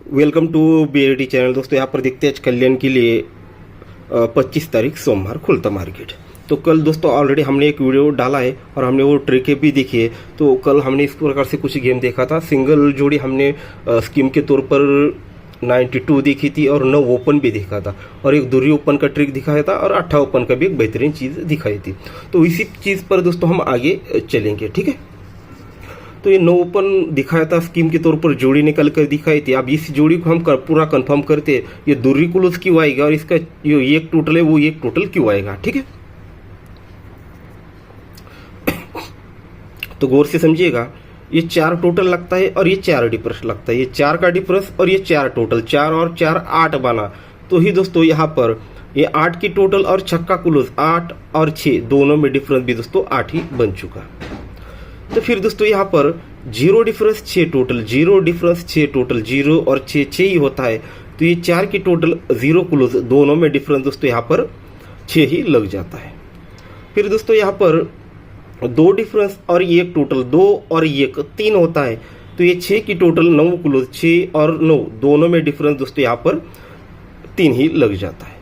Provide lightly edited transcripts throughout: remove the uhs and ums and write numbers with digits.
Welcome to BRD channel. दोस्तों यहाँ पर देखते हैं आज कल्याण के लिए 25 तारीख सोमवार खुलता मार्केट। तो कल दोस्तों ऑलरेडी हमने एक वीडियो डाला है और हमने वो ट्रिक भी देखी है। तो कल हमने इस प्रकार से कुछ गेम देखा था। सिंगल जोड़ी हमने स्कीम के तौर पर 92 देखी थी और 9 ओपन भी देखा था और एक दूरी ओपन का ट्रिक दिखाया था और 8 ओपन का भी एक बेहतरीन चीज़ दिखाई थी। तो इसी चीज़ पर दोस्तों हम आगे चलेंगे, ठीक है। तो ये 9 ओपन दिखाया था स्कीम के तौर पर, जोड़ी निकल कर दिखाई थी। अब इस जोड़ी को हम पूरा कंफर्म करते हैं ये दूरी क्लोज क्यों आएगा और इसका जो एक टोटल है वो एक टोटल क्यों आएगा, ठीक है। तो गौर से समझिएगा, ये 4 टोटल लगता है और ये 4 डिफरेंस लगता है। ये 4 का डिफरेंस और ये 4 टोटल, 4 और 4 8 बना। तो ही दोस्तों यहाँ पर ये 8 की टोटल और छक्का क्लोज 8 और 6 दोनों में डिफरेंस भी दोस्तों 8 ही बन चुका। तो फिर दोस्तों यहाँ पर 0 डिफरेंस 6 टोटल, 0 डिफरेंस 6 टोटल, 0 और 6 6 ही होता है। तो ये 4 की टोटल 0 क्लोज दोनों में डिफरेंस दोस्तों यहाँ पर 6 ही लग जाता है। फिर दोस्तों यहाँ पर 2 डिफरेंस और 1 टोटल, 2 और 1 3 होता है। तो ये 6 की टोटल 9 क्लोज, 6 और 9 दोनों में डिफरेंस दोस्तों यहाँ पर 3 ही लग जाता है।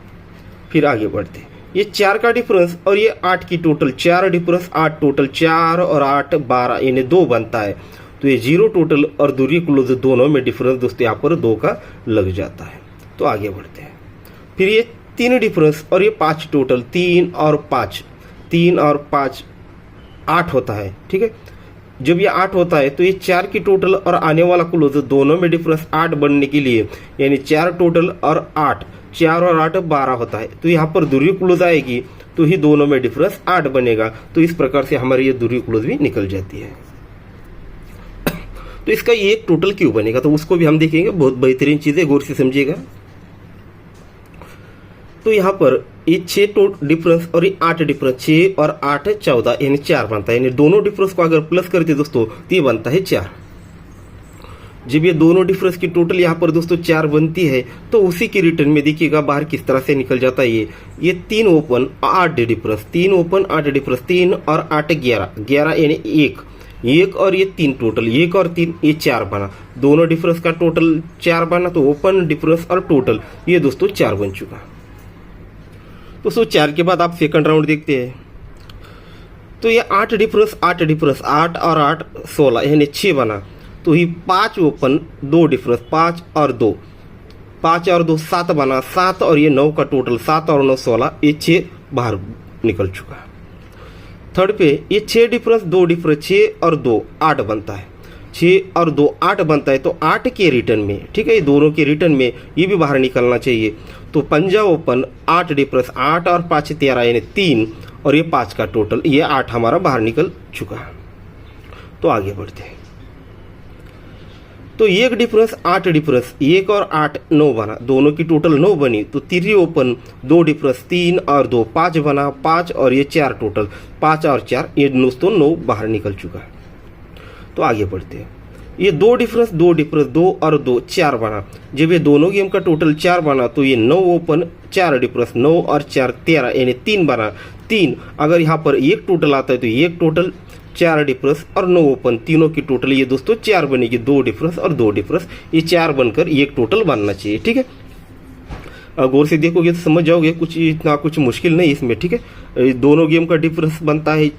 फिर आगे बढ़ते हैं, ये 4 का डिफरेंस और ये 8 की टोटल, 4 डिफरेंस 8 टोटल, 4 और 8 12 यानी 2 बनता है। तो ये 0 टोटल और दूरी क्लोज दोनों में डिफरेंस दोस्तों यहाँ पर 2 का लग जाता है। तो आगे बढ़ते हैं, फिर ये 3 डिफरेंस और ये 5 टोटल, 3 और 5, 3 और 5 8 होता है, ठीक है। जब ये 8 होता है तो ये 4 की टोटल और आने वाला क्लोज दोनों में डिफरेंस 8 बनने के लिए यानी 4 टोटल और 8, 4 और 8 12 होता है। तो यहाँ पर दूरी क्लोज आएगी तो ही दोनों में डिफरेंस 8 बनेगा। तो इस प्रकार से हमारी ये दूरी क्लोज भी निकल जाती है। तो इसका ये एक टोटल क्यों बनेगा तो उसको भी हम देखेंगे, बहुत बेहतरीन चीज़ है, गौर से समझिएगा। तो यहाँ पर ये 6 डिफरेंस और ये 8 डिफरेंस, 6 और 8 14 यानी 4 बनता है। यानी दोनों डिफरेंस को अगर प्लस करते दोस्तों तो ये बनता है 4। जब ये दोनों डिफरेंस की टोटल यहाँ पर दोस्तों 4 बनती है तो उसी के रिटर्न में देखिएगा बाहर किस तरह से निकल जाता है। ये 3 ओपन 8 डिफरेंस, 3 ओपन 8 डिफरेंस, 3 और 8 11, 11 यानी 1 और ये 3 टोटल, 1 और 3 ये 4 बना। दोनों डिफरेंस का टोटल 4 बना तो ओपन डिफरेंस और टोटल ये दोस्तों 4 बन चुका। दोस्तों 4 के बाद आप सेकंड राउंड देखते हैं। तो ये 8 डिफरेंस 8 और 8 16 यानी 6 बना। तो ही 5 ओपन 2 डिफरेंस, 5 और 2, 5 और 2 7 बना, 7 और ये 9 का टोटल, 7 और 9 16, ये 6 बाहर निकल चुका। थर्ड पे ये 6 डिफरेंस 2 डिफरेंस, 6 और 2 8 बनता है, 6 और 2 8 बनता है। तो 8 के रिटर्न में, ठीक है, ये दोनों के रिटर्न में ये भी बाहर निकलना चाहिए। तो 5 ओपन 8 डिफरेंस, 8 और 5 13 यानी 3 और ये 5 का टोटल, ये 8 हमारा बाहर निकल चुका। तो आगे बढ़ते हैं। तो 1 डिफरेंस 8 डिफरेंस, 1 और 8 9 बना, दोनों की टोटल 9 बनी। तो 3 ओपन 2 डिफरेंस, 3 और 2 5 बना, 5 और ये 4 टोटल, 5 और 4 ये दोस्तों 9 बाहर निकल चुका है। तो आगे बढ़ते हैं, ये 2 डिफरेंस 2 और 2 4 बना। जब ये दोनों गेम का टोटल 4 बना तो ये 9 ओपन 4 डिफरेंस, 9 और 4 13 यानी 3 बना। 3 अगर यहाँ पर एक टोटल आता है तो एक टोटल, 4 डिफरेंस और 9 ओपन, तीनों की टोटल ये दोस्तों 4 बनेगी। 2 डिफरेंस और 2 डिफरेंस, ये 4 बनकर एक टोटल बनना चाहिए, ठीक है। गौर से देखोगे तो समझ जाओगे, कुछ इतना कुछ मुश्किल नहीं इसमें, ठीक है। दोनों गेम का डिफरेंस बनता है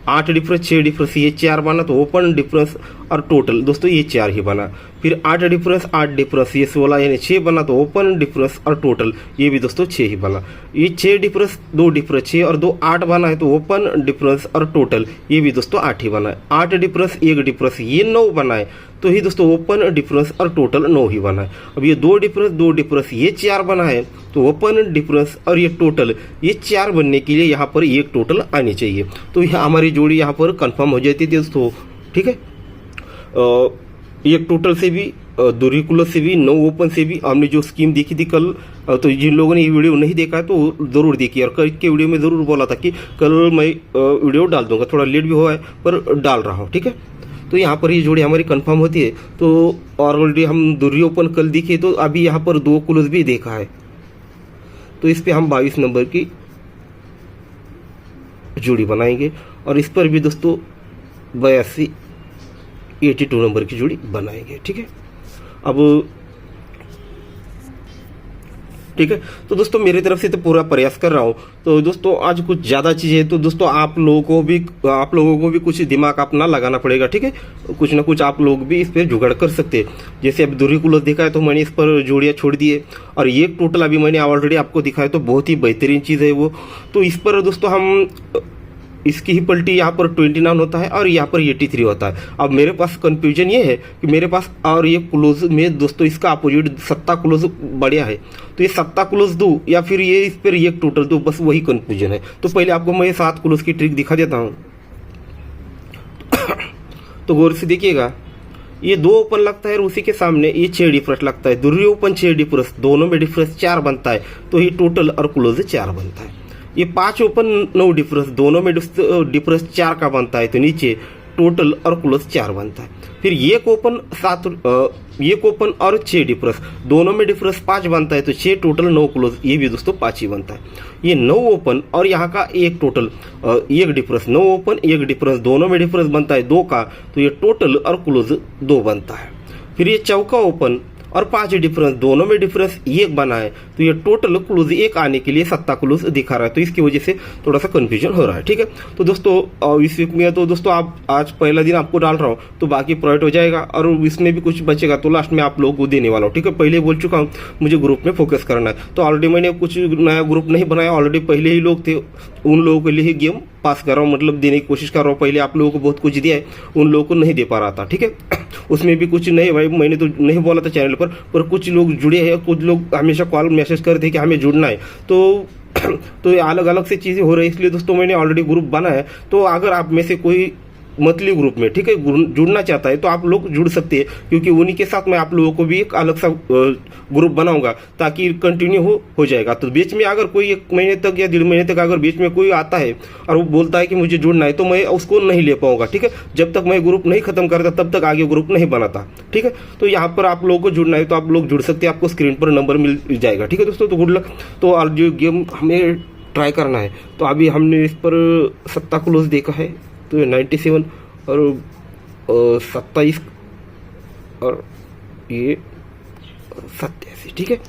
8 डिफरेंस 6 डिफरेंस, ये 4 बना। तो ओपन डिफरेंस और टोटल दोस्तों ये 4 ही बना। फिर 8 डिफरेंस 8 डिफरेंस, ये 16 यानी 6 बना। तो ओपन डिफरेंस और टोटल ये भी दोस्तों 6 ही बना। ये 6 डिफरेंस 2 डिफरेंस, 6 और 2 8 बना है। तो ओपन डिफरेंस और टोटल ये भी दोस्तों 8 ही बना है। 8 डिफरेंस 1 डिफरेंस, ये 9 बना है। तो ही दोस्तों ओपन डिफरेंस और टोटल 9 ही बना है। अब ये 2 डिफरेंस ये 4 बना है। तो ओपन डिफरेंस और ये टोटल ये 4 बनने के लिए यहाँ पर एक टोटल आनी चाहिए। तो यह हमारी जोड़ी यहाँ पर कंफर्म हो जाती थी दोस्तों, ठीक है। एक टोटल से भी, दूरी क्लोज से भी, 9 ओपन से भी हमने जो स्कीम देखी थी कल। तो जिन लोगों ने ये वीडियो नहीं देखा है तो ज़रूर देखिए। और कल के वीडियो में ज़रूर बोला था कि कल मैं वीडियो डाल दूंगा, थोड़ा लेट भी हुआ है पर डाल रहा हूँ, ठीक है। तो यहाँ पर ये जोड़ी हमारी कंफर्म होती है। तो ऑलरेडी हम दूरी ओपन कल दिखे, तो अभी यहाँ पर 2 क्लोज भी देखा है। तो इस पर हम 22 नंबर की जोड़ी बनाएंगे और इस पर भी दोस्तों 82 82 नंबर की जोड़ी बनाएंगे, ठीक है। अब ठीक है, तो दोस्तों मेरी तरफ से तो पूरा प्रयास कर रहा हूँ। तो दोस्तों आज कुछ ज़्यादा चीज़ें है, तो दोस्तों आप लोगों को भी कुछ दिमाग अपना लगाना पड़ेगा। ठीक है, कुछ ना कुछ आप लोग भी इस पर जुगाड़ कर सकते हैं। जैसे अब दूरी क्लोज देखा है तो मैंने इस पर जोड़ियाँ छोड़ दिए, और ये टोटल अभी मैंने ऑलरेडी आपको दिखाया, तो बहुत ही बेहतरीन चीज़ है वो। तो इस पर दोस्तों हम इसकी ही पलटी यहाँ पर 29 होता है और यहाँ पर 83 होता है। अब मेरे पास कंफ्यूजन ये है कि मेरे पास और ये क्लोज में दोस्तों इसका अपोजिट सत्ता क्लोज बढ़िया है, तो ये सत्ता क्लोज दूँ या फिर ये इस पर एक टोटल दूँ, बस वही कंफ्यूजन है। तो पहले आपको मैं 7 क्लोज की ट्रिक दिखा देता हूँ। तो गौर से देखिएगा, ये 2 ओपन लगता है और उसी के सामने ये 6 डिफरेंस लगता है। दूरी ओपन 6 डिफरेंस, दोनों में डिफरेंस 4 बनता है, तो ये टोटल और क्लोज 4 बनता है। ये 5 ओपन 9 डिफरेंस, दोनों में डिफरेंस 4 का बनता है, तो नीचे टोटल और क्लोज 4 बनता है। फिर एक ओपन और 6 डिफरेंस, दोनों में डिफरेंस 5 बनता है, तो 6 टोटल 9 क्लोज, ये भी दोस्तों 5 ही बनता है। ये 9 ओपन और यहाँ का एक टोटल एक डिफरेंस, 9 ओपन 1 डिफरेंस, दोनों में डिफरेंस बनता है 2 का, तो ये टोटल और क्लोज 2 बनता है। फिर ये चौका ओपन और 5 डिफरेंस, दोनों में डिफरेंस 1 बना है, तो ये टोटल क्लोज 1 आने के लिए सत्ता क्लोज दिखा रहा है, तो इसकी वजह से थोड़ा सा कंफ्यूजन हो रहा है। ठीक है, तो दोस्तों इस वीक में तो दोस्तों आप आज पहला दिन आपको डाल रहा हूँ, तो बाकी प्रोवाइड हो जाएगा और इसमें भी कुछ बचेगा तो लास्ट में आप लोगों को देने वाला हूँ। ठीक है, पहले बोल चुका हूँ मुझे ग्रुप में फोकस करना है, तो ऑलरेडी मैंने कुछ नया ग्रुप नहीं बनाया, ऑलरेडी पहले ही लोग थे, उन लोगों के लिए ही गेम पास कर रहा हूँ, मतलब देने की कोशिश कर रहा हूँ। पहले आप लोगों को बहुत कुछ दिया है, उन लोगों को नहीं दे पा रहा था। ठीक है, उसमें भी कुछ नहीं भाई, मैंने तो नहीं बोला था चैनल पर कुछ लोग जुड़े हैं, कुछ लोग हमेशा कॉल मैसेज करते हैं कि हमें जुड़ना है, तो ये अलग अलग से चीज़ें हो रही है। इसलिए दोस्तों मैंने ऑलरेडी ग्रुप बनाया है, तो अगर आप में से कोई मंथली ग्रुप में ठीक है जुड़ना चाहता है तो आप लोग जुड़ सकते हैं, क्योंकि उन्हीं के साथ मैं आप लोगों को भी एक अलग सा ग्रुप बनाऊंगा ताकि कंटिन्यू हो जाएगा। तो बीच में अगर कोई 1 महीने तक या 1.5 महीने तक अगर बीच में कोई आता है और वो बोलता है कि मुझे जुड़ना है, तो मैं उसको नहीं ले पाऊंगा। ठीक है, जब तक मैं ग्रुप नहीं खत्म करता तब तक आगे ग्रुप नहीं बनाता। ठीक है, तो यहाँ पर आप लोगों को जुड़ना है तो आप लोग जुड़ सकते हैं, आपको स्क्रीन पर नंबर मिल जाएगा। ठीक है दोस्तों, तो गुड लक। तो और जो गेम हमें ट्राई करना है, तो अभी हमने इस पर सत्ता क्लोज देखा है, तो 97 और 27 और ये 87। ठीक है,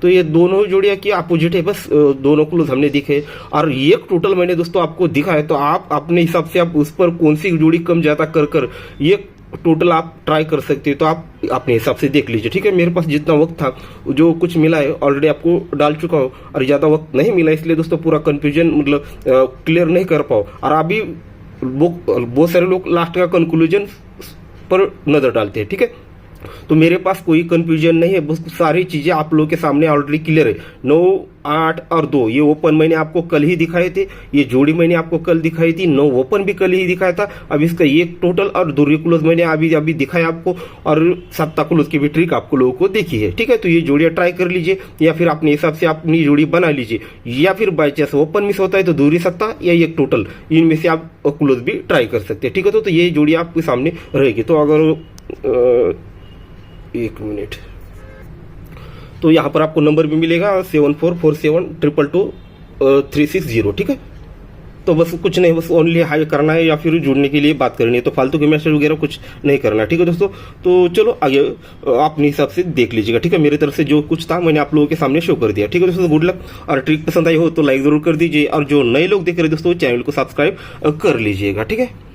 तो ये दोनों जोड़ियाँ की अपोजिट है, बस दोनों क्लोज हमने दिखे और एक टोटल मैंने दोस्तों आपको दिखा है। तो आप अपने हिसाब से आप उस पर कौन सी जोड़ी कम ज़्यादा कर ये टोटल आप ट्राई कर सकते हैं, तो आप अपने हिसाब से देख लीजिए। ठीक है, मेरे पास जितना वक्त था जो कुछ मिला है ऑलरेडी आपको डाल चुका हूँ, और ज़्यादा वक्त नहीं मिला, इसलिए दोस्तों पूरा कन्फ्यूजन मतलब क्लियर नहीं कर पाओ। और अभी बहुत सारे लोग लास्ट का कंक्लूजन पर नजर डालते हैं। ठीक है, तो मेरे पास कोई कंफ्यूजन नहीं है, बस सारी चीजें आप लोगों के सामने ऑलरेडी क्लियर है। 9, 8 और 2 ये ओपन मैंने आपको कल ही दिखाए थे, ये जोड़ी मैंने आपको कल दिखाई थी, 9 ओपन भी कल ही दिखाया था। अब इसका एक टोटल और दूरी क्लोज मैंने अभी दिखाया आपको, और सत्ता क्लोज की भी ट्रिक आपको लोगों को देखी है। ठीक है, तो ये जोड़ियाँ ट्राई कर लीजिए, या फिर अपने हिसाब से अपनी जोड़ी बना लीजिए, या फिर बाई चांस ओपन मिस होता है तो दूरी सत्ता या एक टोटल, इनमें से आप क्लोज भी ट्राई कर सकते हैं। ठीक है, तो ये जोड़ी आपके सामने रहेगी। तो अगर 1 मिनट, तो यहाँ पर आपको नंबर भी मिलेगा 7447222360। ठीक है, तो बस कुछ नहीं, बस ओनली हाई करना है या फिर जुड़ने के लिए बात करनी है, तो फालतू के मैसेज वगैरह कुछ नहीं करना है। ठीक है दोस्तों, तो चलो आगे अपने हिसाब से देख लीजिएगा। ठीक है, मेरी तरफ से जो कुछ था मैंने आप लोगों के सामने शो कर दिया। ठीक है दोस्तों, गुड लक। और ट्रिक पसंद आई हो तो लाइक जरूर कर दीजिए, और जो नए लोग देख रहे दोस्तों चैनल को सब्सक्राइब कर लीजिएगा। ठीक है।